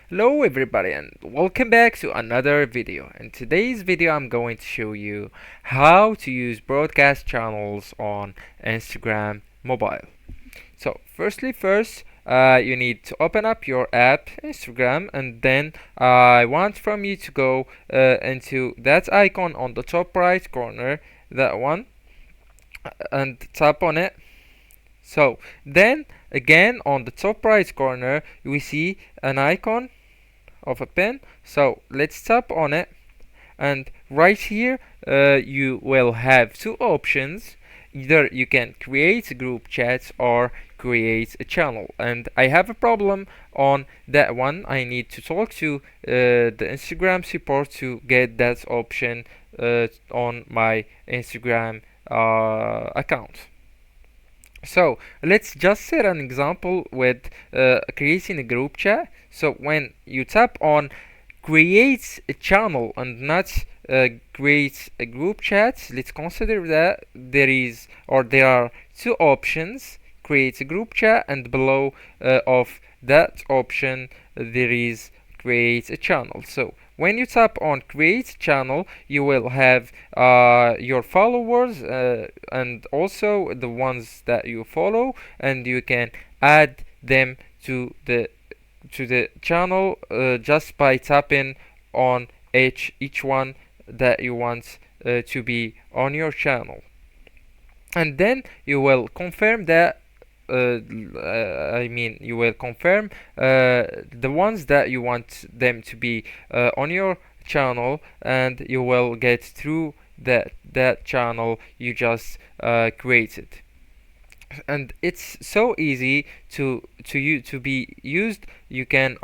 Hello everybody and welcome back to another video. In today's video I'm going to show you how to use broadcast channels on Instagram mobile. So you need to open up your app Instagram, and then I want from you to go into that icon on the top right corner, that one, and tap on it. So then again on the top right corner we see an icon of a pen. So let's tap on it, and right here you will have two options. Either you can create a group chat or create a channel, and I have a problem on that one. I need to talk to the Instagram support to get that option on my Instagram account. So let's just set an example with creating a group chat. So when you tap on create a channel and not create a group chat, let's consider that there are two options: create a group chat, and below of that option there is create a channel. So when you tap on create channel, you will have your followers and also the ones that you follow, and you can add them to the channel just by tapping on each one that you want to be on your channel, and then you will confirm that you will confirm the ones that you want them to be on your channel, and you will get through that channel you just created. And it's so easy to be used. You can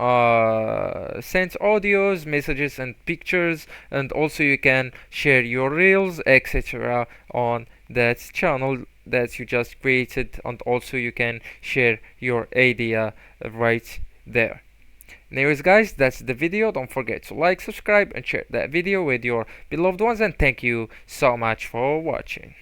send audios, messages, and pictures, and also you can share your reels, etc., on that channel that you just created, and also you can share your idea right there. Anyways guys, that's the video. Don't forget to like, subscribe, and share that video with your beloved ones, and thank you so much for watching.